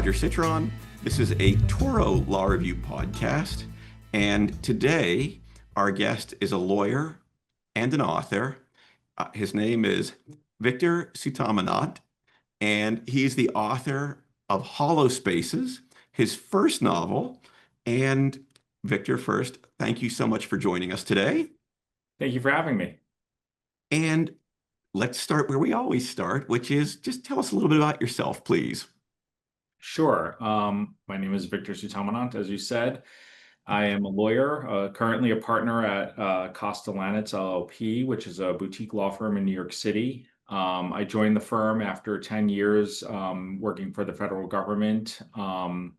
Rodger Citron. This is a Toro Law Review podcast, and today our guest is a lawyer and an author. His name is Victor Suthammanont, and he's the author of Hollow Spaces, his first novel. And Victor, first, thank you so much for joining us today. Thank you for having me. And let's start where we always start, which is just tell us a little bit about yourself, please. Sure. My name is Victor Suthammanont, as you said. I am a lawyer, currently a partner at Suthammanont LLP, which is a boutique law firm in New York City. I joined the firm after 10 years working for the federal government in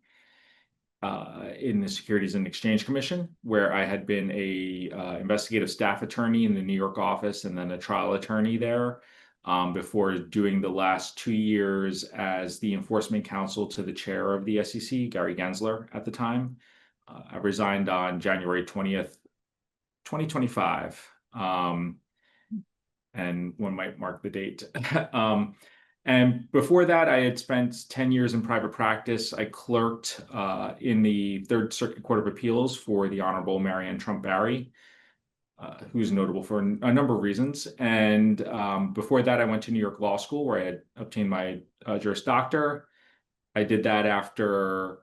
the Securities and Exchange Commission, where I had been a investigative staff attorney in the New York office and then a trial attorney there. Before doing the last 2 years as the enforcement counsel to the chair of the SEC, Gary Gensler, at the time. I resigned on January 20th, 2025, and one might mark the date. And before that, I had spent 10 years in private practice. I clerked in the Third Circuit Court of Appeals for the Honorable Marianne Trump Barry, who's notable for a number of reasons. And before that, I went to New York Law School, where I had obtained my Juris Doctor. I did that after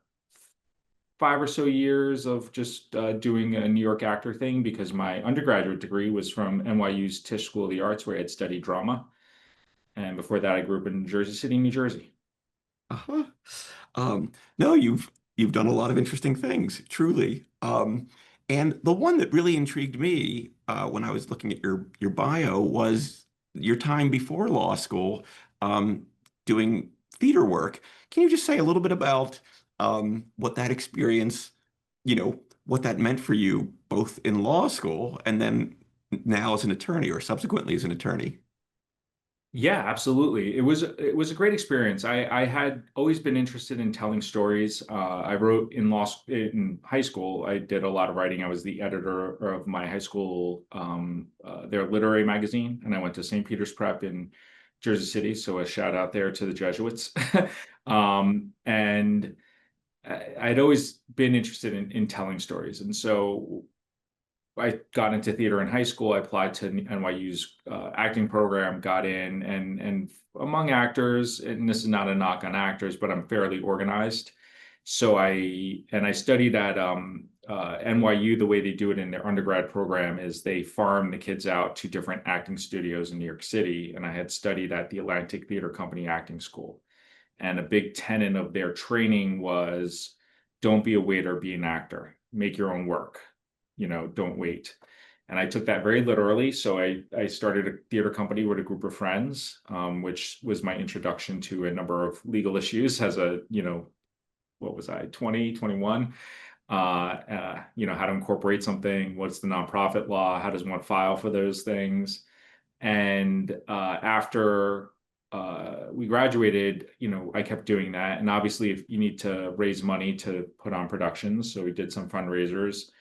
5 or so years of just doing a New York actor thing, because my undergraduate degree was from NYU's Tisch School of the Arts, where I had studied drama. And before that, I grew up in Jersey City, New Jersey. Uh-huh. No, you've done a lot of interesting things, truly. And the one that really intrigued me when I was looking at your bio was your time before law school doing theater work. Can you just say a little bit about what that experience, what that meant for you, both in law school and then now as an attorney or subsequently as an attorney? Yeah, absolutely. It was a great experience. I had always been interested in telling stories. I wrote in high school. I did a lot of writing. I was the editor of my high school their literary magazine, and I went to St. Peter's Prep in Jersey City. So a shout out there to the Jesuits. And I'd always been interested in telling stories, and so I got into theater in high school. I applied to NYU's acting program, got in, and among actors, and this is not a knock on actors, but I'm fairly organized. So I studied at NYU. The way they do it in their undergrad program is they farm the kids out to different acting studios in New York City. And I had studied at the Atlantic Theater Company Acting School. And a big tenet of their training was, don't be a waiter, be an actor, make your own work. Don't wait. And I took that very literally. So I started a theater company with a group of friends, which was my introduction to a number of legal issues as what was I, 20, 21? How to incorporate something, what's the nonprofit law, how does one file for those things? And after we graduated, I kept doing that. And obviously, if you need to raise money to put on productions, so we did some fundraisers.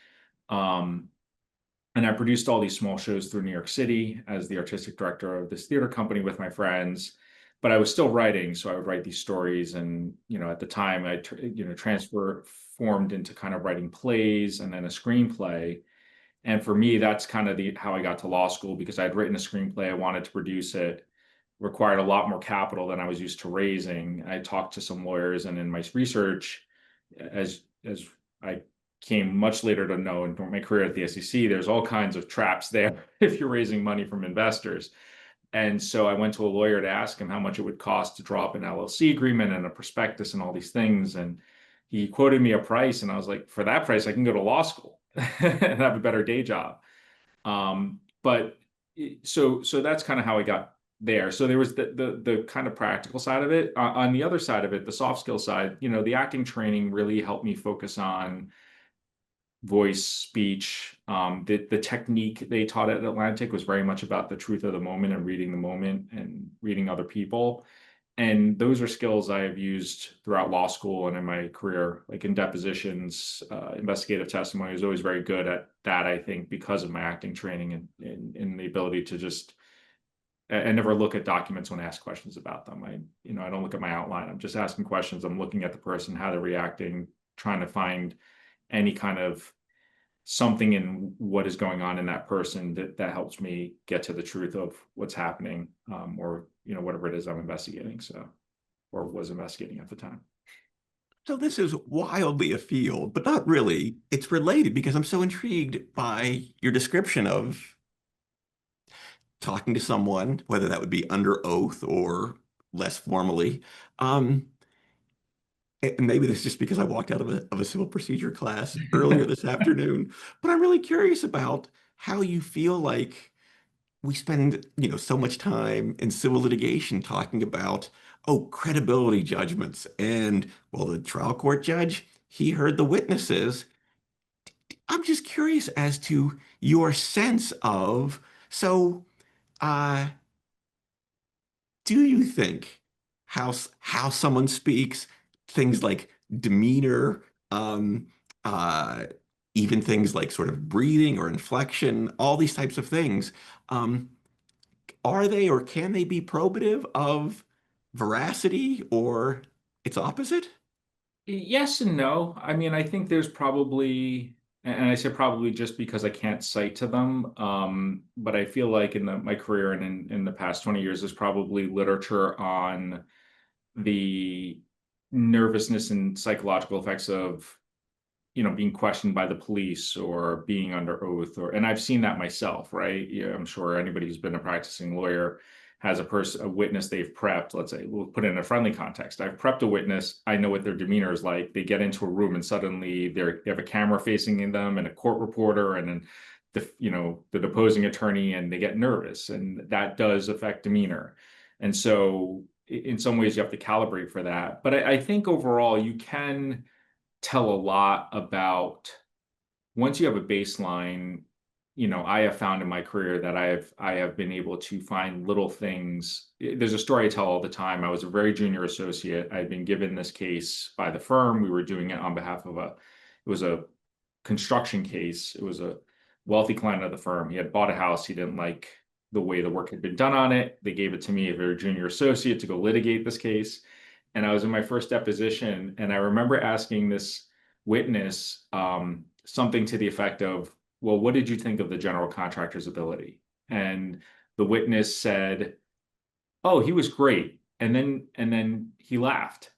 And I produced all these small shows through New York City as the artistic director of this theater company with my friends, but I was still writing. So I would write these stories, and, at the time I, transformed into kind of writing plays and then a screenplay. And for me, that's kind of how I got to law school, because I'd written a screenplay. I wanted to produce it, required a lot more capital than I was used to raising. I talked to some lawyers, and in my research, as I came much later to know in my career at the SEC, there's all kinds of traps there if you're raising money from investors. And so I went to a lawyer to ask him how much it would cost to draw up an LLC agreement and a prospectus and all these things. And he quoted me a price, and I was like, for that price, I can go to law school and have a better day job. But so that's kind of how I got there. So there was the kind of practical side of it. On the other side of it, the soft skill side, the acting training really helped me focus on voice, speech. The technique they taught at Atlantic was very much about the truth of the moment and reading the moment and reading other people. And those are skills I have used throughout law school and in my career, like in depositions, investigative testimony. I was always very good at that, I think, because of my acting training and the ability to just I never look at documents when I ask questions about them. I don't look at my outline. I'm just asking questions. I'm looking at the person, how they're reacting, trying to find any kind of something in what is going on in that person that helps me get to the truth of what's happening, or whatever it is I'm investigating. So, or was investigating at the time. So this is wildly afield, but not really. It's related because I'm so intrigued by your description of talking to someone, whether that would be under oath or less formally. Um, and maybe this is just because I walked out of a civil procedure class earlier this afternoon, but I'm really curious about how you feel like we spend, so much time in civil litigation talking about, oh, credibility judgments. And well, the trial court judge, he heard the witnesses. I'm just curious as to your sense of, so uh, do you think how someone speaks, things like demeanor, um, uh, even things like sort of breathing or inflection, all these types of things, um, are they or can they be probative of veracity or its opposite? Yes and no. I mean, I think there's probably, and I say probably just because I can't cite to them, but I feel like in my career and in the past 20 years, there's probably literature on the nervousness and psychological effects of being questioned by the police or being under oath, and I've seen that myself, right? Yeah, I'm sure anybody who's been a practicing lawyer has a witness they've prepped. Let's say we'll put it in a friendly context. I've prepped a witness. I know what their demeanor is like. They get into a room and suddenly they have a camera facing in them and a court reporter and then the deposing attorney, and they get nervous, and that does affect demeanor. And so in some ways you have to calibrate for that. But I think overall you can tell a lot about, once you have a baseline. I have found in my career that I have been able to find little things. There's a story I tell all the time. I was a very junior associate. I had been given this case by the firm. We were doing it on behalf of it was a construction case. It was a wealthy client of the firm. He had bought a house. He didn't like the way the work had been done on it. They gave it to me, a very junior associate, to go litigate this case. And I was in my first deposition, and I remember asking this witness something to the effect of, well, what did you think of the general contractor's ability? And the witness said, oh, he was great. And then he laughed.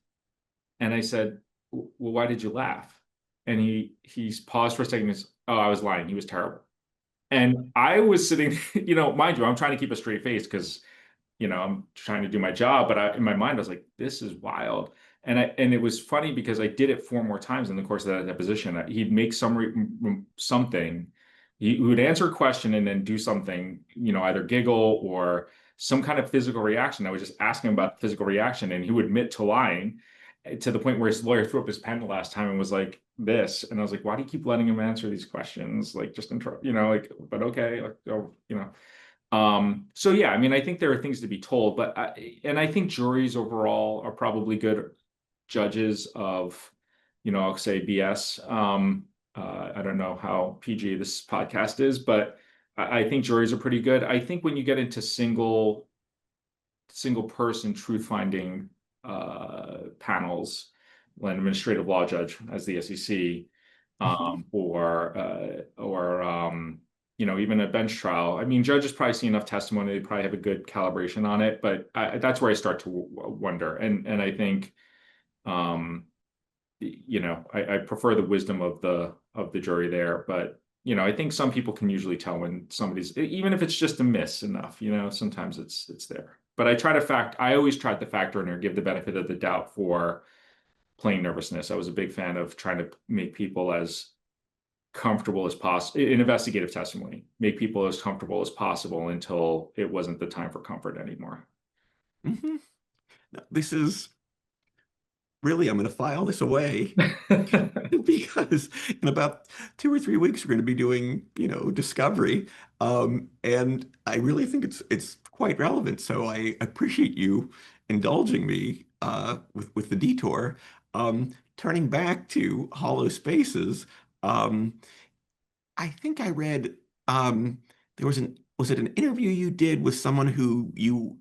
And I said, well, why did you laugh? And he's paused for a second and says, oh, I was lying. He was terrible. And I was sitting, mind you, I'm trying to keep a straight face because I'm trying to do my job, but in my mind, I was like, this is wild. And it was funny because I did it four more times in the course of that deposition. He'd make something. He would answer a question and then do something, either giggle or some kind of physical reaction. I would just ask him about physical reaction, and he would admit to lying, to the point where his lawyer threw up his pen the last time and was like, this. And I was like, why do you keep letting him answer these questions? Like, just intro, but okay, like, so yeah, I mean, I think there are things to be told, and I think juries overall are probably good judges of, I'll say BS. I don't know how PG this podcast is, but I think juries are pretty good. I think when you get into single person truth finding panels, like an administrative law judge as the SEC, Mhm. or even a bench trial. I mean, judges probably see enough testimony; they probably have a good calibration on it. But that's where I start to wonder, and I think, um, I prefer the wisdom of the jury there. But I think some people can usually tell when somebody's, even if it's just a miss enough. Sometimes it's there. But I always try to factor in or give the benefit of the doubt for plain nervousness. I was a big fan of trying to make people as comfortable as possible in investigative testimony, make people as comfortable as possible until it wasn't the time for comfort anymore. Mhm. No, this is really, I'm going to file this away because in about 2 or 3 weeks we're going to be doing, discovery, and I really think it's quite relevant. So I appreciate you indulging me with the detour. Turning back to hollow spaces, um, I think I read there was an was it an interview you did with someone who you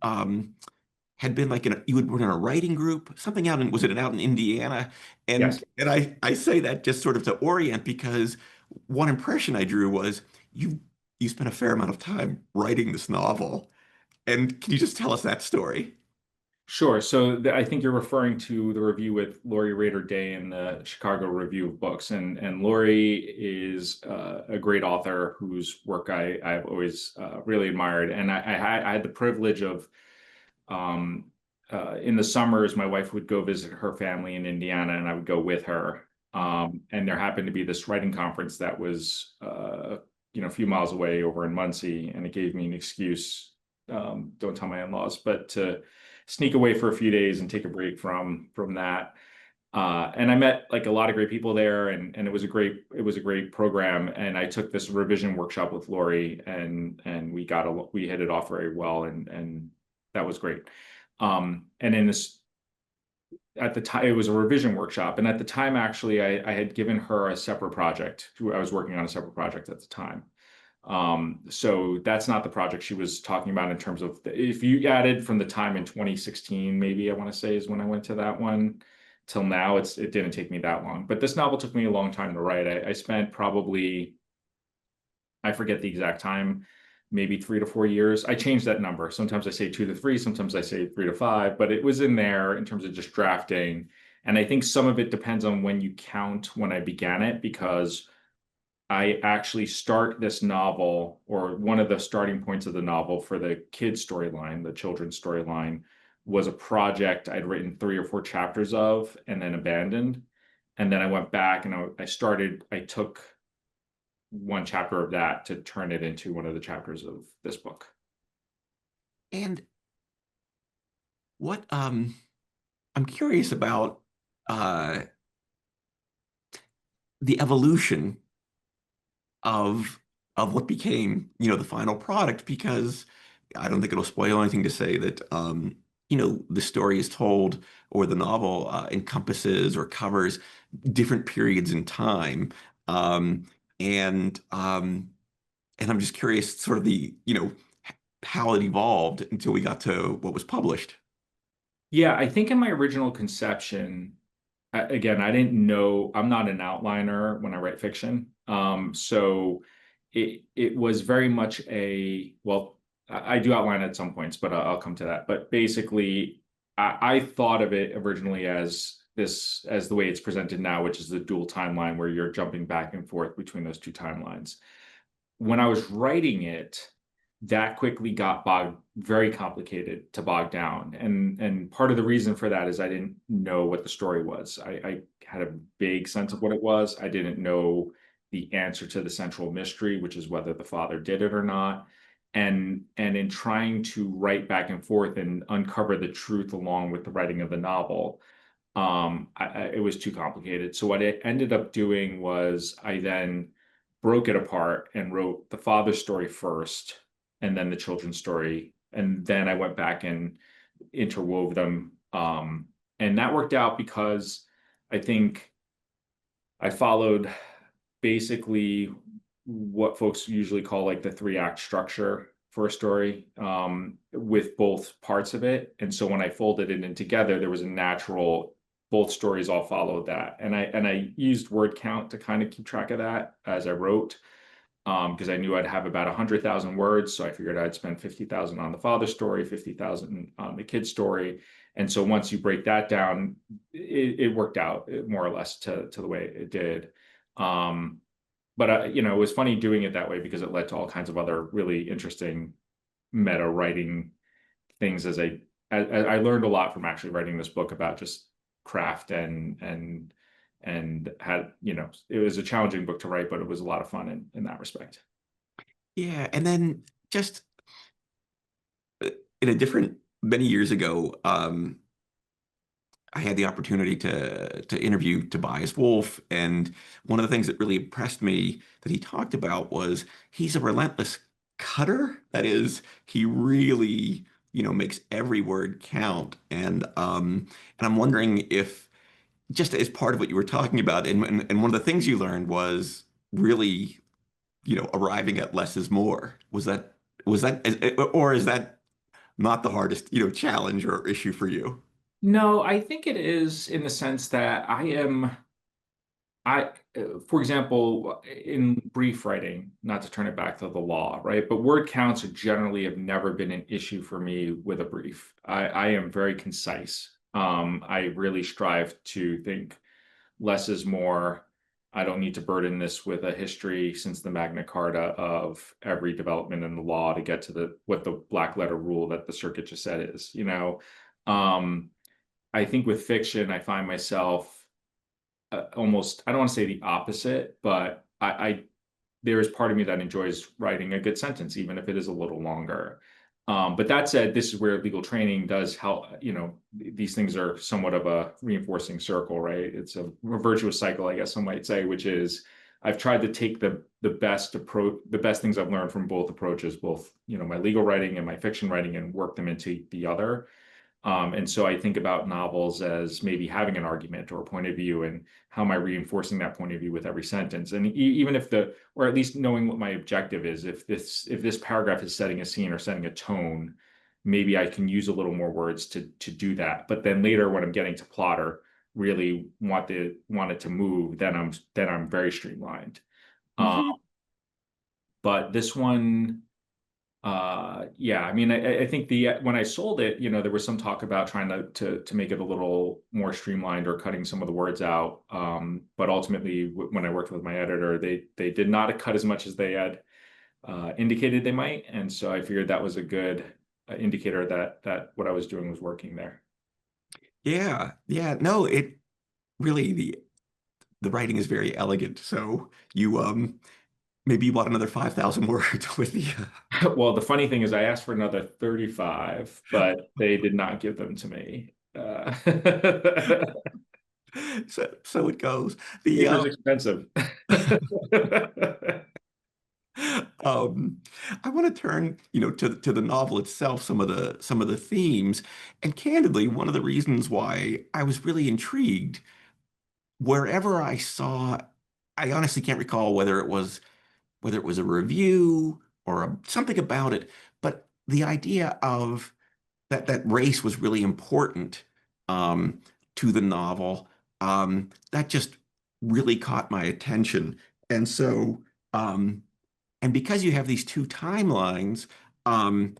had been like you had been in a writing group, something out in, was it out in Indiana? Yes. And I say that just sort of to orient because one impression I drew was you you spent a fair amount of time writing this novel. And can you just tell us that story? Sure. So I think you're referring to the review with Lori Rader Day in the Chicago Review of Books, and Lori is a great author whose work I've always really admired, and I had the privilege of um, in the summers my wife would go visit her family in Indiana, and I would go with her. And there happened to be this writing conference that was a few miles away over in Muncie, and it gave me an excuse. Don't tell my in-laws, but to sneak away for a few days and take a break from that. And I met like a lot of great people there, and it was a great program. And I took this revision workshop with Lori, and we hit it off very well, and that was great. And in this at the time it was a revision workshop, and at the time actually I had given her a separate project. I was working on a separate project at the time. So that's not the project she was talking about in terms of if you added from the time in 2016, maybe I want to say is when I went to that one till now, it didn't take me that long. But this novel took me a long time to write. I spent probably, I forget the exact time, maybe 3 to 4 years. I changed that number. Sometimes I say 2 to 3, sometimes I say 3 to 5, but it was in there in terms of just drafting. And I think some of it depends on when you count when I began it, because I actually start this novel, or one of the starting points of the novel for the kids storyline, the children's storyline, was a project I'd written 3 or 4 chapters of and then abandoned. And then I went back and I took one chapter of that to turn it into one of the chapters of this book. And what I'm curious about uh the evolution of what became, the final product, because I don't think it'll spoil anything to say that the story is told, or the novel encompasses or covers different periods in time. Um, and I'm just curious sort of how it evolved until we got to what was published. Yeah, I think in my original conception, again, I didn't know, I'm not an outliner when I write fiction. So it was very much well, I do outline at some points, but I'll come to that. But basically, I thought of it originally as the way it's presented now, which is the dual timeline where you're jumping back and forth between those two timelines. When I was writing it, that quickly got very complicated to bog down. And part of the reason for that is I didn't know what the story was. I had a vague sense of what it was. I didn't know the answer to the central mystery, which is whether the father did it or not. And in trying to write back and forth and uncover the truth along with the writing of the novel, it was too complicated. So what I ended up doing was I then broke it apart and wrote the father's story first, and then the children's story, and then I went back and interwove them. And that worked out because I think I followed basically what folks usually call like the 3 act structure for a story, with both parts of it. And so when I folded it in together, there was a natural, both stories all followed that. And I used word count to kind of keep track of that as I wrote, because I knew I'd have about 100,000 words. So I figured I'd spend 50,000 on the father story, 50,000 on the kid story. And so once you break that down, it worked out more or less to the way it did. But it was funny doing it that way because it led to all kinds of other really interesting meta writing things. I learned a lot from actually writing this book about just craft, and had, it was a challenging book to write, but it was a lot of fun in that respect. Yeah, and then just in a different many years ago, I had the opportunity to interview Tobias Wolff, and one of the things that really impressed me that he talked about was he's a relentless cutter. That is, he really, makes every word count. And I'm wondering if, just as part of what you were talking about, and one of the things you learned was really, arriving at less is more. Was that Was that, or is that not the hardest, challenge or issue for you? No, I think it is in the sense that for example, in brief writing, not to turn it back to the law, right? But word counts generally have never been an issue for me with a brief. I am very concise. I really strive to think less is more. I don't need to burden this with a history since the Magna Carta of every development in the law to get to what the black letter rule that the circuit just said is, Um, I think with fiction, I find myself almost, I don't want to say the opposite, but there is part of me that enjoys writing a good sentence, even if it is a little longer. But that said, this is where legal training does help. These things are somewhat of a reinforcing circle, right? It's a virtuous cycle, I guess some might say, which is I've tried to take the best approach, the best things I've learned from both approaches, both my legal writing and my fiction writing, and work them into the other. And so I think about novels as maybe having an argument or a point of view, and how am I reinforcing that point of view with every sentence? And even if or at least knowing what my objective is, if this paragraph is setting a scene or setting a tone, maybe I can use a little more words to do that. But then later, when I'm getting to plot or really want it to move, then I'm very streamlined. Uh, Hmm. but this one. Yeah, I mean, I think when I sold it, there was some talk about trying to make it a little more streamlined or cutting some of the words out. But ultimately, when I worked with my editor, they did not cut as much as they had indicated they might, and so I figured that was a good indicator that what I was doing was working there. Yeah, yeah. No, it really the writing is very elegant. So you maybe you want another 5,000 words with the Well, the funny thing is, I asked for another 35, but they did not give them to me. so it goes. The Paper's expensive. um I want to turn, to the novel itself, some of the themes. And candidly, one of the reasons why I was really intrigued, wherever I saw, I honestly can't recall whether it was a review or something about it, but the idea of that race was really important um, to the novel. That just really caught my attention. And so, and because you have these two timelines, um,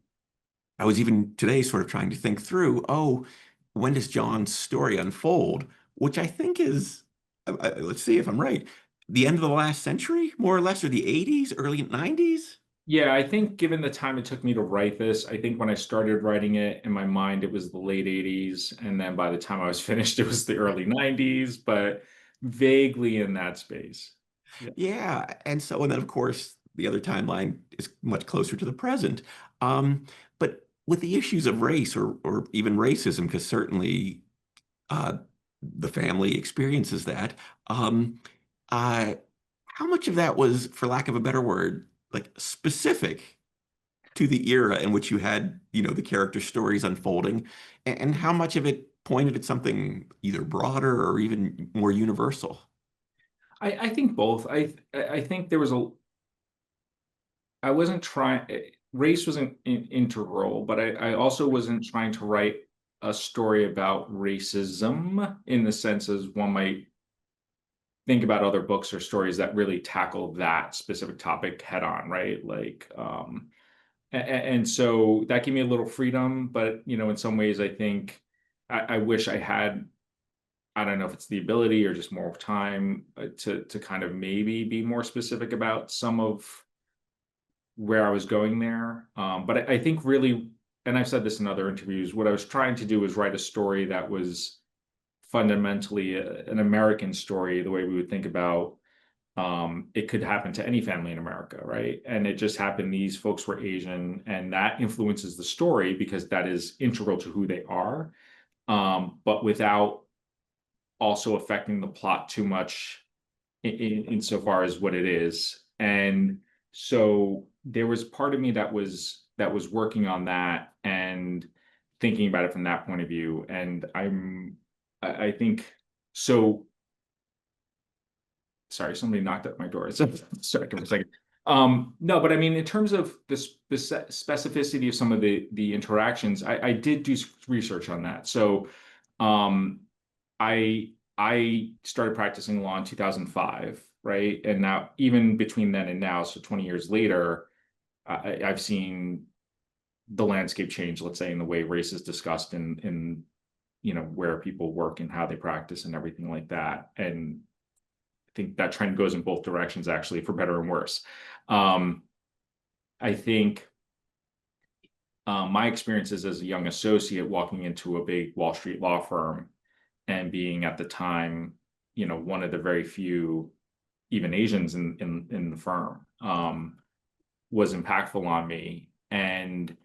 I was even today sort of trying to think through, oh, when does John's story unfold? Which I think is, let's see if I'm right, the end of the last century, more or less, or the 80s, early 90s? Yeah, I think given the time it took me to write this, I think when I started writing it in my mind, it was the late 80s. And then by the time I was finished, it was the early 90s, but vaguely in that space. Yeah. Yeah. And then, of course, the other timeline is much closer to the present. But with the issues of race or even racism, because certainly uh, the family experiences that, um, uh, how much of that was, for lack of a better word, like specific to the era in which you had, the character stories unfolding, and how much of it pointed at something either broader or even more universal? I think both. I think there was I wasn't trying, race wasn't integral, but I also wasn't trying to write a story about racism in the sense as one might think about other books or stories that really tackle that specific topic head on, right? Like, and so that gave me a little freedom, but in some ways, I think I wish I had. I don't know if it's the ability or just more time to kind of maybe be more specific about some of where I was going there. But I think really, and I've said this in other interviews, what I was trying to do was write a story that was fundamentally an American story, the way we would think about it could happen to any family in America, right? And it just happened these folks were Asian, and that influences the story because that is integral to who they are, but without also affecting the plot too much insofar as what it is. And so there was part of me that was working on that and thinking about it from that point of view. And I think so. Sorry, somebody knocked at my door. So sorry for a second. No, but I mean, in terms of the specificity of some of the interactions, I did do research on that. So, um, I started practicing law in 2005, right? And now, even between then and now, so 20 years later, I've seen the landscape change, let's say, in the way race is discussed in where people work and how they practice and everything like that. And I think that trend goes in both directions, actually, for better and worse. Um, I think my experiences as a young associate walking into a big Wall Street law firm and being at the time, one of the very few even Asians in the firm, was impactful on me. And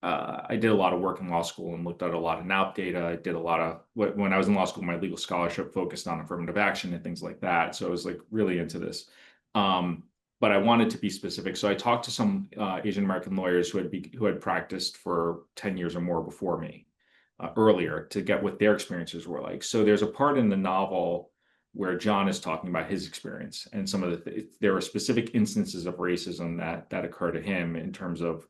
I did a lot of work in law school and looked at a lot of NALP data. I did a lot of when I was in law school, my legal scholarship focused on affirmative action and things like that. So I was like really into this. Um, but I wanted to be specific. So I talked to some Asian American lawyers who had practiced for 10 years or more before me, earlier, to get what their experiences were like. So there's a part in the novel where John is talking about his experience and some of there are specific instances of racism that occur to him in terms of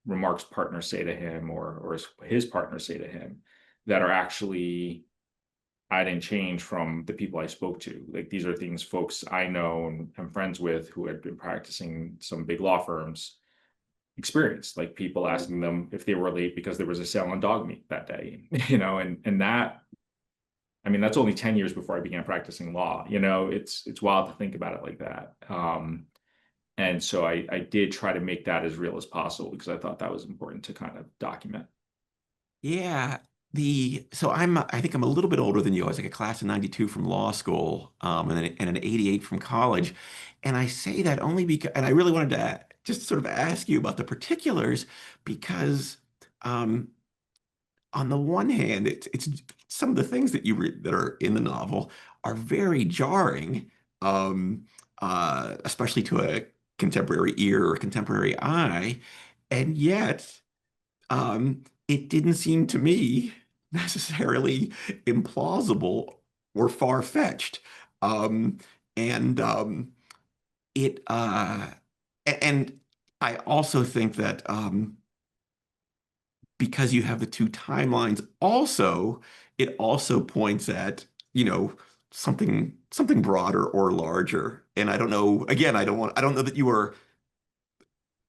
remarks partners say to him or his partners say to him that are actually, I didn't change from the people I spoke to. Like, these are things folks I know and I'm friends with who had been practicing some big law firms experienced, like people asking them if they were late because there was a sale on dog meat that day, and that, I mean, that's only 10 years before I began practicing law. It's wild to think about it like that. And so I did try to make that as real as possible because I thought that was important to kind of document. Yeah. I think I'm a little bit older than you. I was like a class of 92 from law school, and an 88 from college. And I say that only because, and I really wanted to just sort of ask you about the particulars because, um, on the one hand, it's some of the things that you read that are in the novel are very jarring, um, especially to a contemporary ear or contemporary eye, and yet it didn't seem to me necessarily implausible or far-fetched. Um, and it and I also think that because you have the two timelines, also it also points at, you know, something broader or larger. And I don't know, again, I don't know that you were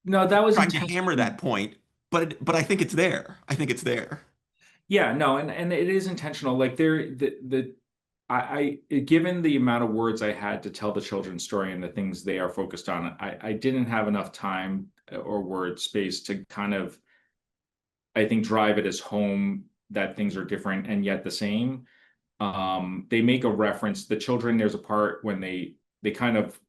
No, that was trying to hammer intentional. that point, but I think it's there. I think it's there. Yeah, no, and it is intentional. Like, given the amount of words I had to tell the children's story and the things they are focused on, I didn't have enough time or word space to kind of, I think, drive it as home that things are different and yet the same. They make a reference, the children, there's a part when they kind of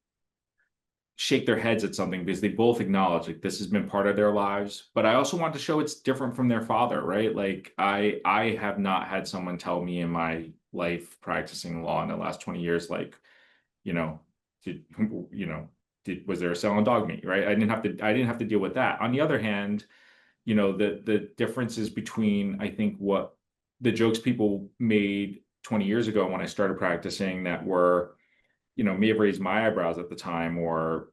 shake their heads at something because they both acknowledge, like, this has been part of their lives, but I also want to show it's different from their father, right? Like, I have not had someone tell me in my life practicing law in the last 20 years, like, you know did you know was there a sale on dog meat, right? I didn't have to deal with that. On the other hand, the differences between, I think, what the jokes people made 20 years ago when I started practicing that were, may have raised my eyebrows at the time, or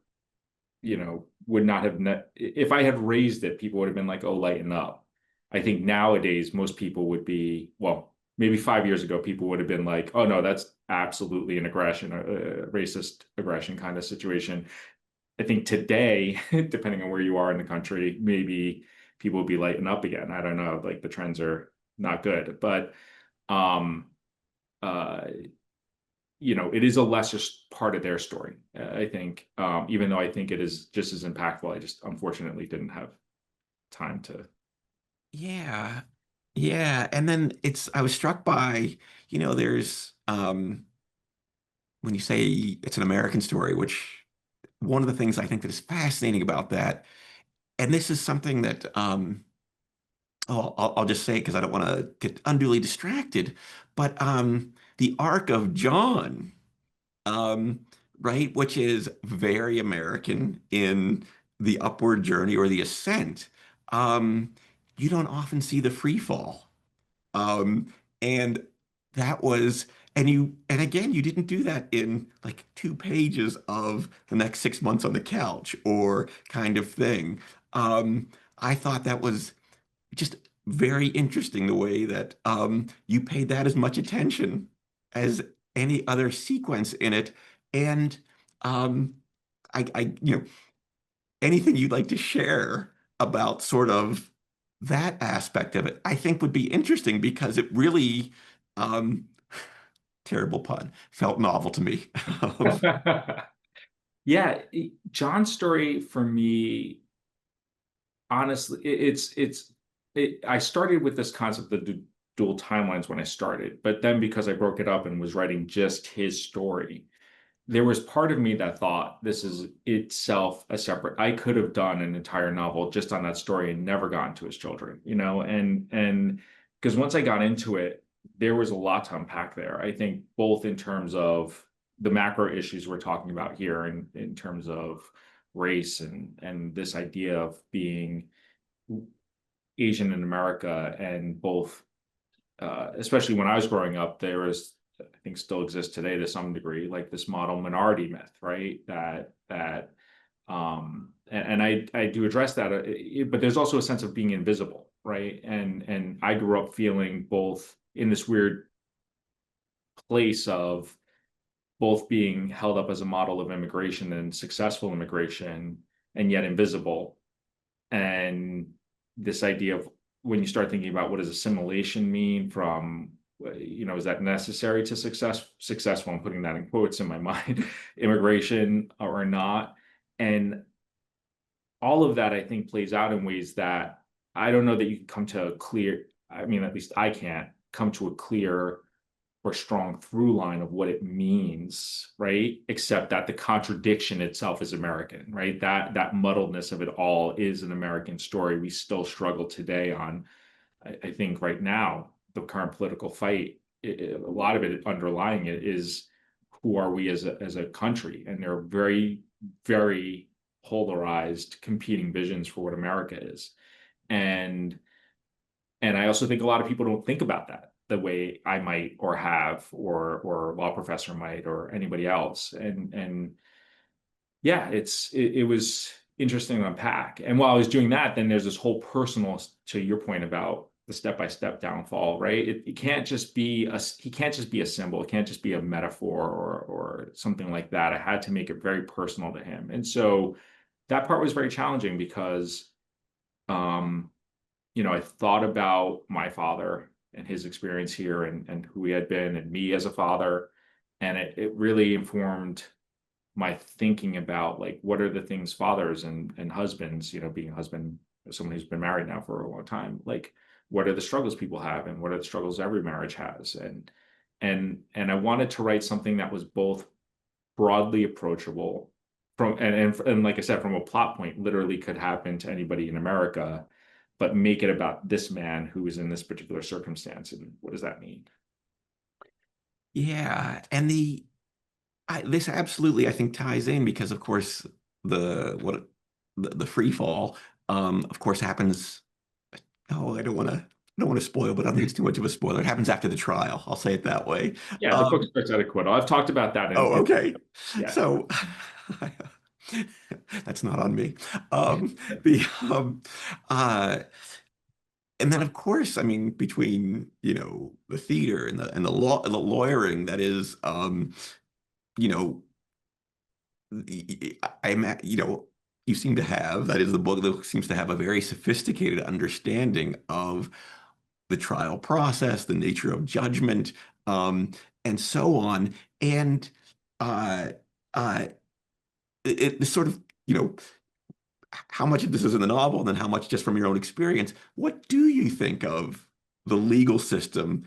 would not have if I had raised it, people would have been like, "Oh, lighten up." I think nowadays most people would be, well, maybe 5 years ago, people would have been like, "Oh no, that's absolutely an aggression, a racist aggression kind of situation." I think today, depending on where you are in the country, maybe people will be lighten up again. I don't know. Like, the trends are not good, but um, uh, it is a lesser part of their story. I think, even though I think it is just as impactful, I just unfortunately didn't have time to. Yeah. Yeah. And then I was struck by, there's when you say it's an American story, which one of the things I think that is fascinating about that, and this is something that I'll just say because I don't want to get unduly distracted, but the arc of John, um, right, which is very American in the upward journey or the ascent, you don't often see the free fall. Um, and that was, and again, you didn't do that in like 2 pages of the next 6 months on the couch or kind of thing. I thought that was just very interesting the way that you paid that as much attention as any other sequence in it. And um, anything you'd like to share about sort of that aspect of it, I think would be interesting because it really, um, terrible pun, felt novel to me. Yeah, John's story for me, honestly, I started with this concept of dual timelines when I started, but then because I broke it up and was writing just his story, there was part of me that thought this is itself a separate. I could have done an entire novel just on that story and never gotten to his children, and because once I got into it, there was a lot to unpack there. I think both in terms of the macro issues we're talking about here, and in terms of race and this idea of being Asian in America, and both, especially when I was growing up, there was, I think still exists today to some degree, like this model minority myth, right? And I do address that, but there's also a sense of being invisible, right? And I grew up feeling both in this weird place of both being held up as a model of immigration and successful immigration, and yet invisible. And this idea of, when you start thinking about what does assimilation mean, from, is that necessary to successful, I'm putting that in quotes in my mind, immigration or not. And all of that, I think, plays out in ways that I don't know that you can come to a clear, I mean, at least I can't come to a clear or strong through line of what it means, right? Except that the contradiction itself is American, right? That muddledness of it all is an American story. We still struggle today on, I think right now, the current political fight, a lot of it underlying it is, who are we as a country? And there are very, very polarized competing visions for what America is. And I also think a lot of people don't think about that the way I might, or have, or a law professor might, or anybody else. And yeah, it was interesting to unpack. And while I was doing that, then there's this whole personal, to your point about the step-by-step downfall, right? It can't just be he can't just be a symbol. It can't just be a metaphor or something like that. I had to make it very personal to him. And so that part was very challenging because, um, I thought about my father and his experience here, and who he had been, and me as a father. And it really informed my thinking about, like, what are the things fathers and husbands, being a husband, someone who's been married now for a long time, like, what are the struggles people have, and what are the struggles every marriage has? And I wanted to write something that was both broadly approachable, from and like I said, from a plot point, literally could happen to anybody in America, but make it about this man who is in this particular circumstance, and what does that mean? Yeah, and this absolutely, I think, ties in because, of course, the free fall, of course, happens. Oh, I don't want to spoil, but I don't think it's too much of a spoiler. It happens after the trial. I'll say it that way. Yeah, the book Um, starts at acquittal. I've talked about that oh, okay. yeah. So that's not on me. The uh, and then, of course, I mean, between the theater and the lawyering that is, you know you seem to have, that is, the book seems to have a very sophisticated understanding of the trial process, the nature of judgment, um, and so on. And uh, uh, it sort of, how much of this is in the novel and then how much just from your own experience. What do you think of the legal system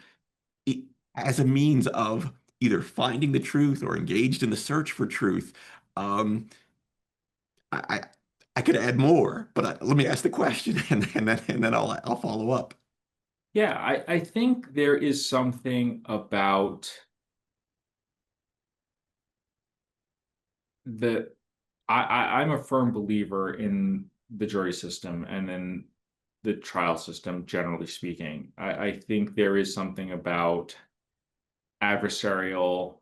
i- as a means of either finding the truth or engaged in the search for truth? Um, I, I I could add more, but let me ask the question and then I'll follow up. Yeah, I think there is something about the I'm a firm believer in the jury system and in the trial system, generally speaking. I think there is something about adversarial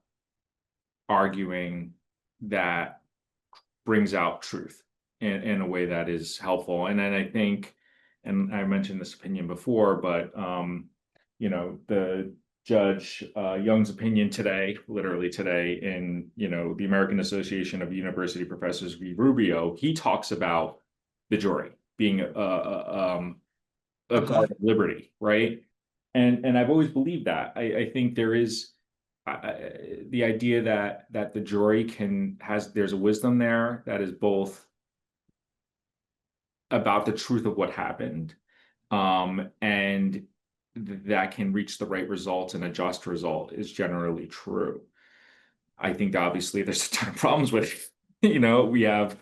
arguing that brings out truth in a way that is helpful. And then I think, and I mentioned this opinion before, but the Judge Young's opinion today, literally today, in the American Association of University Professors v. Rubio, he talks about the jury being a Uh-huh. guard of liberty, right? And I've always believed that. I think there is the idea that the jury there's a wisdom there that is both about the truth of what happened, and that can reach the right result, and a just result is generally true. I think obviously there's a ton of problems with it. We have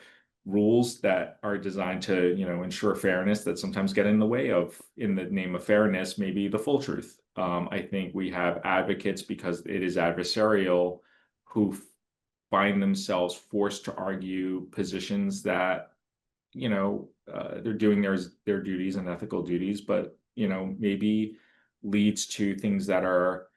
rules that are designed to, ensure fairness that sometimes get in the way of, in the name of fairness, maybe the full truth. I think we have advocates, because it is adversarial, who find themselves forced to argue positions that, they're doing their duties and ethical duties, but, maybe leads to things that are,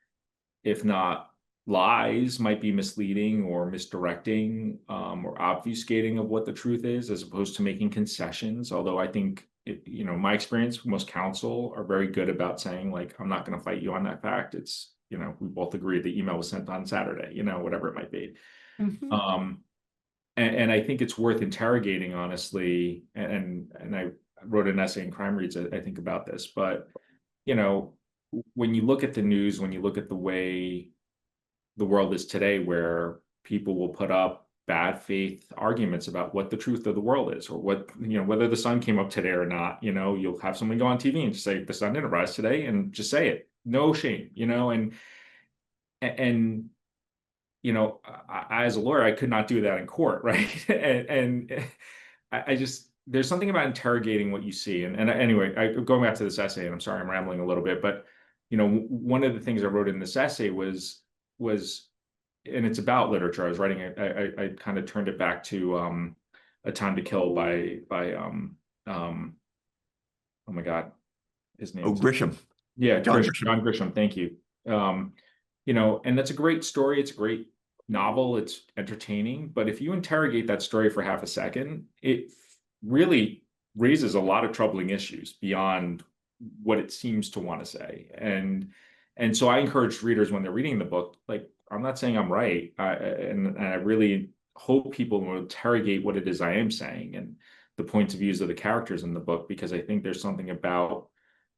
if not lies, might be misleading or misdirecting, or obfuscating of what the truth is, as opposed to making concessions. Although I think, my experience, most counsel are very good about saying, like, I'm not going to fight you on that fact. It's, we both agree the email was sent on Saturday, whatever it might be. Mhm. Um, and I think it's worth interrogating, honestly. And I wrote an essay in Crime Reads, I think, about this. But, you know, when you look at the news, when you look at the way the world is today, where people will put up bad faith arguments about what the truth of the world is, or what, whether the sun came up today or not, you'll have someone go on TV and just say the sun didn't rise today, and just say it, no shame, and as a lawyer, I could not do that in court, right? And I just, there's something about interrogating what you see. And anyway, going back to this essay, and I'm sorry I'm rambling a little bit, but one of the things I wrote in this essay was, and it's about literature. I was writing it. I kind of turned it back to A Time to Kill by oh my God, his Oh, name's, Grisham, yeah, John Grisham. John Grisham. Thank you. And that's a great story. It's a great novel. It's entertaining. But if you interrogate that story for half a second, it really raises a lot of troubling issues beyond what it seems to want to say. And so I encourage readers, when they're reading the book, like, I'm not saying I'm right. And I really hope people will interrogate what it is I am saying, and the points of views of the characters in the book, because I think there's something about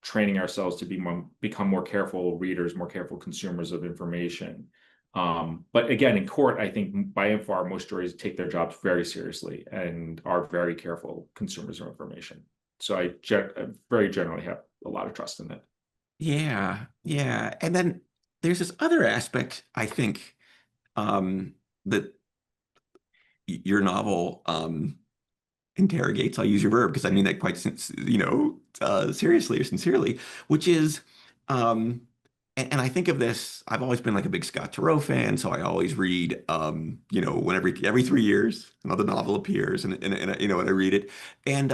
training ourselves to become more careful readers, more careful consumers of information. But again, in court, I think by and far most juries take their jobs very seriously and are very careful consumers of information. So I very generally have a lot of trust in it. Yeah, yeah. And then there's this other aspect, I think, that your novel interrogates. I'll use your verb because I mean that quite seriously or sincerely, which is, um, and I think of this. I've always been like a big Scott Turow fan, so I always read, when every 3 years another novel appears, and I read it, and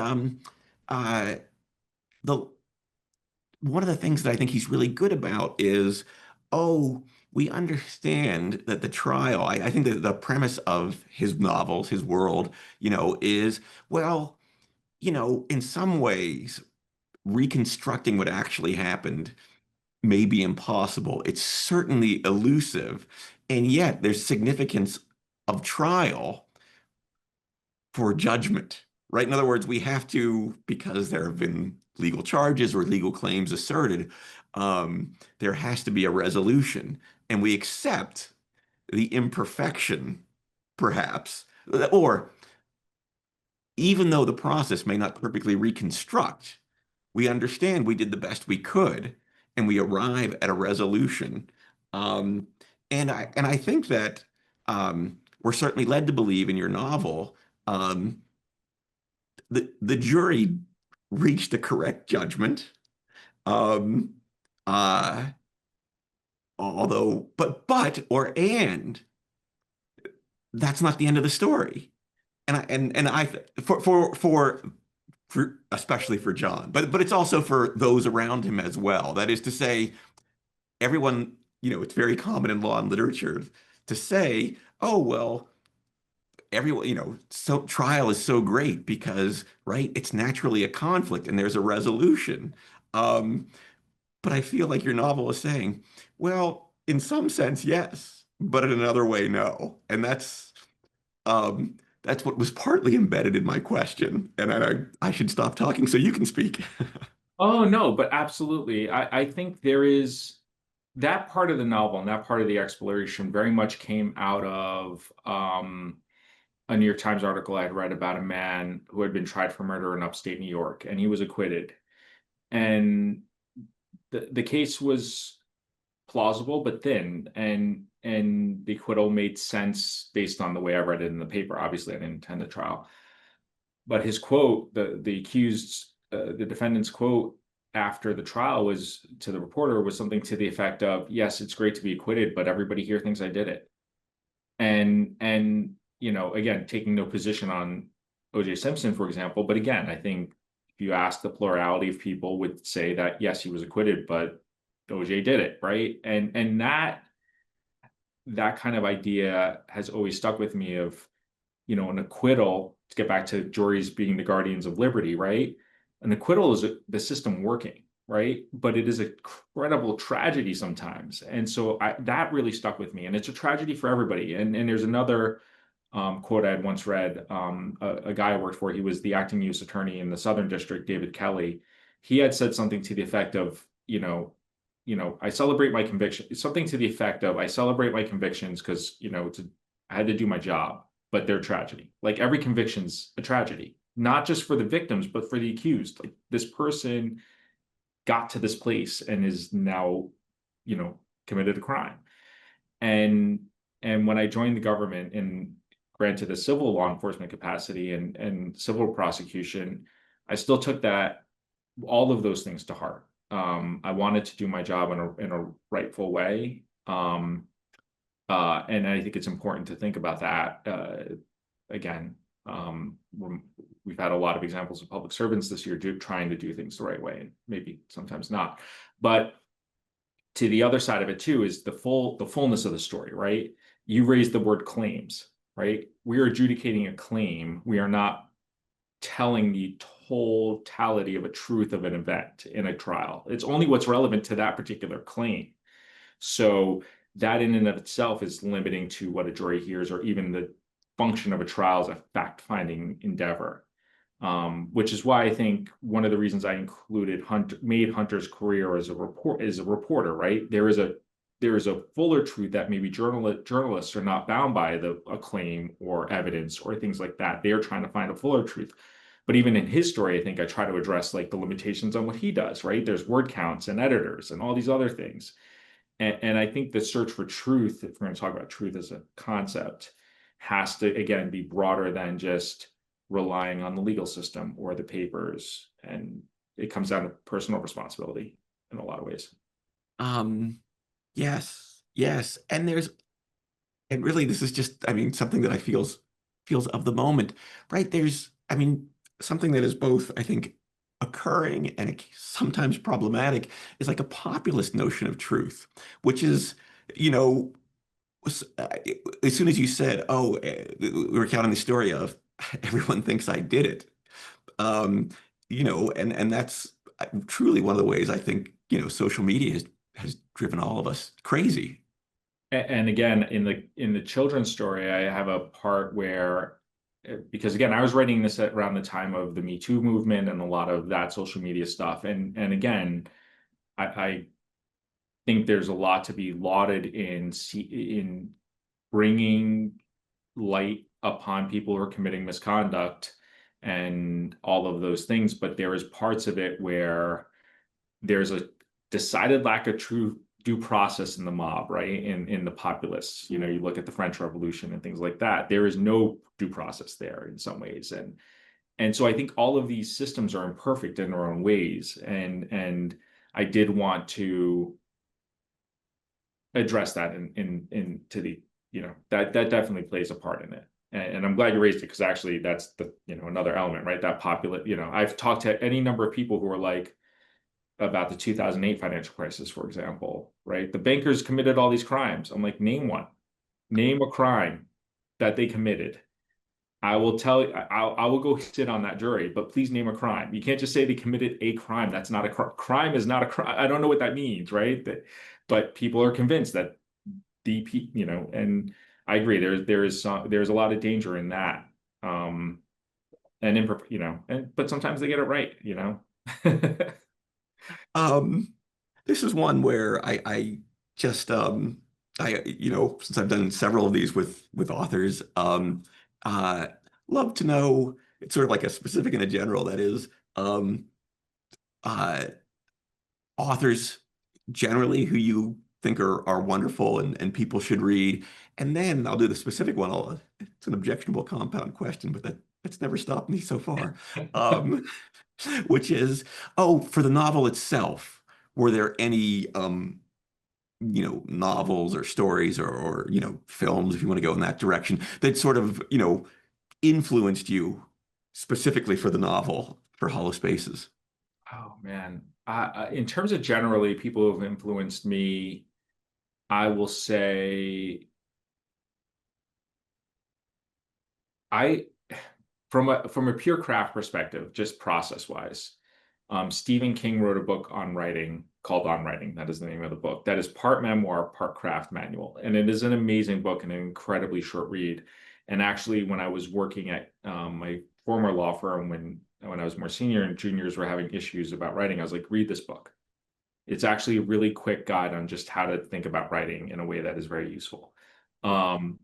uh, the one of the things that I think he's really good about is, oh, we understand that the trial, I think that the premise of his novels, his world, is, well, in some ways, reconstructing what actually happened may be impossible. It's certainly elusive. And yet there's significance of trial for judgment, right? In other words, we have to, because there have been legal charges or legal claims asserted, there has to be a resolution. And we accept the imperfection, perhaps, or even though the process may not perfectly reconstruct, we understand we did the best we could, and we arrive at a resolution. Um, and I think that we're certainly led to believe in your novel, um, the jury reached the correct judgment. Um, uh, although, or and that's not the end of the story. And I for especially for John, but it's also for those around him as well. That is to say, everyone. it's very common in law and literature to say, oh, well, everyone, so trial is so great because, right, it's naturally a conflict and there's a resolution. Um, but I feel like your novel is saying, well, in some sense, yes, but in another way, no. And that's what was partly embedded in my question. And I should stop talking so you can speak. Oh no, but absolutely. I think there is that part of the novel and that part of the exploration very much came out of a New York Times article I had read about a man who had been tried for murder in upstate New York, and he was acquitted. And the case was plausible but thin, and the acquittal made sense based on the way I read it in the paper. Obviously, I didn't attend the trial, but his quote, the defendant's quote after the trial was to the reporter was something to the effect of, "Yes, it's great to be acquitted, but everybody here thinks I did it." And again, taking no position on O.J. Simpson, for example, but again, I think if you ask the plurality of people would say that yes, he was acquitted, but O.J. did it, right? And that kind of idea has always stuck with me of, an acquittal, to get back to juries being the guardians of liberty, right? An acquittal is the system working, right? But it is a incredible tragedy sometimes. And so that really stuck with me. And it's a tragedy for everybody. And there's another quote I had once read, a guy I worked for, he was the acting U.S. attorney in the Southern District, David Kelly. He had said something to the effect of, I celebrate my conviction, something to the effect of, I celebrate my convictions because, I had to do my job, but they're tragedy. Like every conviction's a tragedy, not just for the victims, but for the accused. Like this person got to this place and is now, committed a crime. And when I joined the government and granted a civil law enforcement capacity and civil prosecution, I still took all of those things to heart. I wanted to do my job in a rightful way. And I think it's important to think about that. Again, we've had a lot of examples of public servants this year trying to do things the right way, and maybe sometimes not. But to the other side of it too is the fullness of the story, right? You raised the word claims, right? We are adjudicating a claim. We are not telling the totality of a truth of an event in a trial. It's only what's relevant to that particular claim. So that in and of itself is limiting to what a jury hears, or even the function of a trial as a fact-finding endeavor. Which is why I think one of the reasons I made Hunter's career as a reporter, right? There is a fuller truth that maybe journalists are not bound by a claim or evidence or things like that. They're trying to find a fuller truth. But even in his story, I think I try to address like the limitations on what he does, right? There's word counts and editors and all these other things. And I think the search for truth, if we're going to talk about truth as a concept, has to, again, be broader than just relying on the legal system or the papers. And it comes down to personal responsibility in a lot of ways. Um, yes, yes. And really this is just, I mean, something that I feels of the moment, right? I mean, something that is both, I think, occurring and sometimes problematic is like a populist notion of truth, which is, you know, as soon as you said, oh, we were counting the story of everyone thinks I did it, um, and that's truly one of the ways I think, social media has driven all of us crazy. And again, in the children's story, I have a part where, because again, I was writing this around the time of the Me Too movement and a lot of that social media stuff. And again, I think there's a lot to be lauded in bringing light upon people who are committing misconduct and all of those things. But there is parts of it where there's a decided lack of true due process in the mob, right? In the populists, you look at the French Revolution and things like that. There is no due process there in some ways, and so I think all of these systems are imperfect in their own ways, and I did want to address that in to the that definitely plays a part in it. And I'm glad you raised it, because actually that's the another element, right? That I've talked to any number of people who are like, about the 2008 financial crisis, for example, right? The bankers committed all these crimes. I'm like, name one. Name a crime that they committed. I will tell you, I will go sit on that jury, but please name a crime. You can't just say they committed a crime. That's not a crime is not a crime. I don't know what that means, right? But people are convinced that and I agree. There's a lot of danger in that. And but sometimes they get it right. Um, this is one where I just since I've done several of these with authors, uh love to know, it's sort of like a specific and a general, that is, um uh authors generally who you think are wonderful and people should read. And then I'll do the specific one. It's an objectionable compound question, but that's never stopped me so far. Um, which is, oh, for the novel itself, were there any novels or stories or films, if you want to go in that direction, that sort of, influenced you specifically for the novel, for Hollow Spaces? Oh man. In terms of generally people who have influenced me, I will say I from a pure craft perspective, just process wise, Stephen King wrote a book on writing called On Writing. That is the name of the book. That is part memoir, part craft manual, and it is an amazing book and an incredibly short read. And actually, when I was working at my former law firm, when I was more senior and juniors were having issues about writing, I was like, read this book. It's actually a really quick guide on just how to think about writing in a way that is very useful. Um,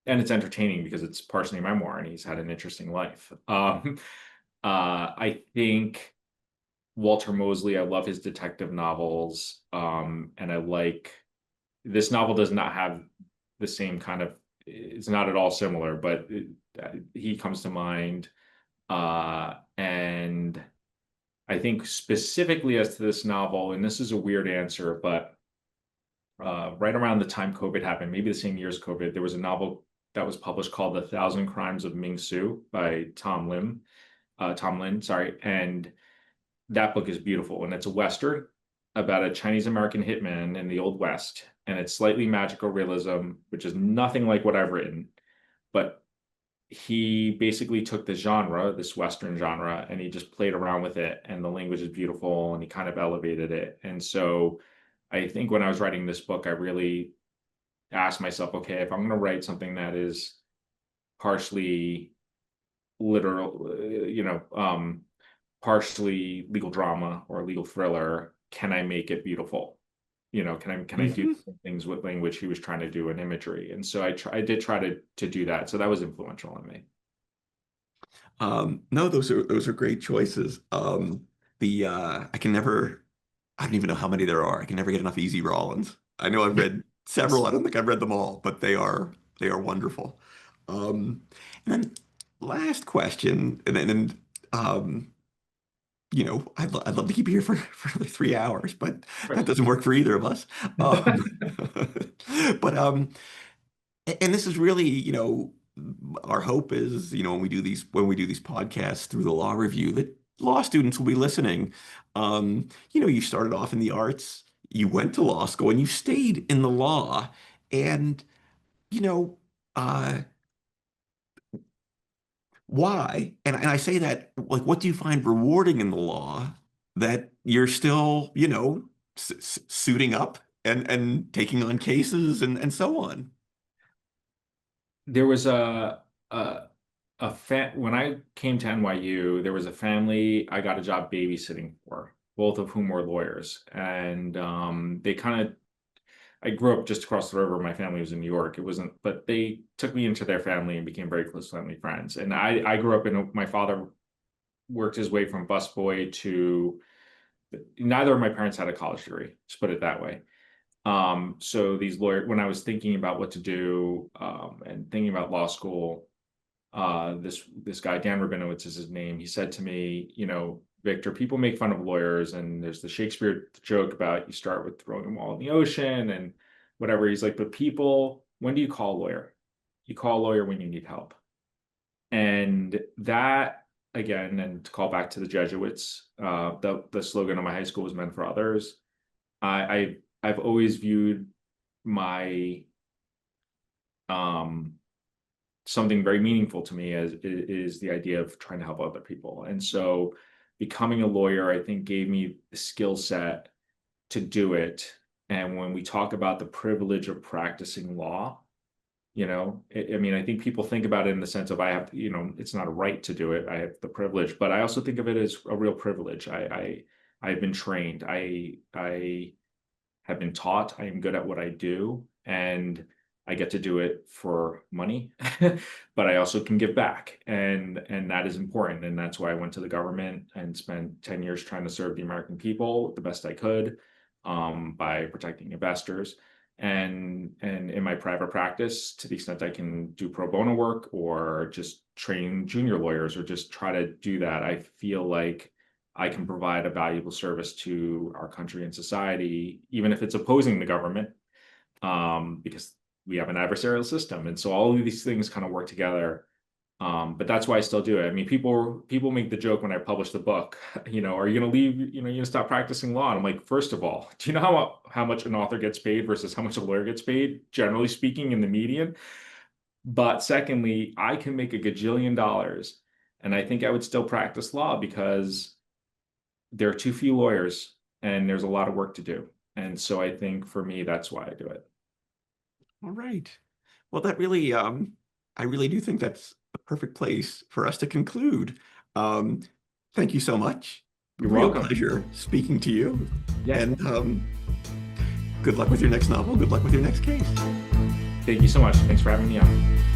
and it's entertaining because it's partially memoir and he's had an interesting life. I think Walter Mosley, I love his detective novels. And I like this novel does not have the same kind of, it's not at all similar, but he comes to mind. And I think specifically as to this novel, and this is a weird answer, but right around the time COVID happened, maybe the same year as COVID, there was a novel that was published called The Thousand Crimes of Ming Su by Tom Lin, sorry. And that book is beautiful. And it's a Western about a Chinese American hitman in the Old West. And it's slightly magical realism, which is nothing like what I've written. But he basically took the genre, this Western genre, and he just played around with it. And the language is beautiful and he kind of elevated it. And so I think when I was writing this book, I really asked myself, okay, if I'm going to write something that is partially literal, partially legal drama or legal thriller, can I make it beautiful? Can I do Mhm. things with language he was trying to do and imagery? And so I did try to do that. So that was influential on me. No, those are great choices. The I don't even know how many there are. I can never get enough Easy Rollins. I know I've read several. I don't think I've read them all, but they are wonderful. Um, and then last question, and um, I'd love to keep you here for another 3 hours, but that doesn't work for either of us. Um, but and this is really, our hope is, when we do these podcasts through the law review, that law students will be listening. You started off in the arts, you went to law school, and you stayed in the law. And, you know, uh, why? And I say that, like, what do you find rewarding in the law that you're still, suiting up and taking on cases and so on? There was a when I came to NYU, there was a family I got a job babysitting for, both of whom were lawyers. And they kind of I grew up just across the river. My family was in New York. It wasn't, but they took me into their family and became very close family friends. And I grew up my father worked his way from busboy to, neither of my parents had a college degree, let's put it that way. So these lawyers, when I was thinking about what to do, and thinking about law school, this guy, Dan Rabinowitz is his name. He said to me, Victor, people make fun of lawyers, and there's the Shakespeare joke about you start with throwing them all in the ocean and whatever. He's like, but people, when do you call a lawyer? You call a lawyer when you need help. And that again, and to call back to the Jesuits, the slogan of my high school was "Meant for Others." I've always viewed my something very meaningful to me as is the idea of trying to help other people. And so becoming a lawyer, I think, gave me the skill set to do it. And when we talk about the privilege of practicing law, I mean, I think people think about it in the sense of I have, it's not a right to do it. I have the privilege, but I also think of it as a real privilege. I've been trained. I have been taught. I am good at what I do, and I get to do it for money, but I also can give back, and that is important. And that's why I went to the government and spent 10 years trying to serve the American people the best I could, by protecting investors. And in my private practice, to the extent I can do pro bono work or just train junior lawyers or just try to do that, I feel like I can provide a valuable service to our country and society, even if it's opposing the government, because we have an adversarial system. And so all of these things kind of work together. But that's why I still do it. I mean, people make the joke when I publish the book, are you going to leave, you're going to stop practicing law? And I'm like, first of all, do you know how much an author gets paid versus how much a lawyer gets paid, generally speaking, in the median? But secondly, I can make a gajillion dollars, and I think I would still practice law because there are too few lawyers and there's a lot of work to do. And so I think for me, that's why I do it. All right. Well, that really, I really do think that's a perfect place for us to conclude. Thank you so much. You're Real welcome. pleasure speaking to you. Yeah. And good luck with your next novel. Good luck with your next case. Thank you so much. Thanks for having me on.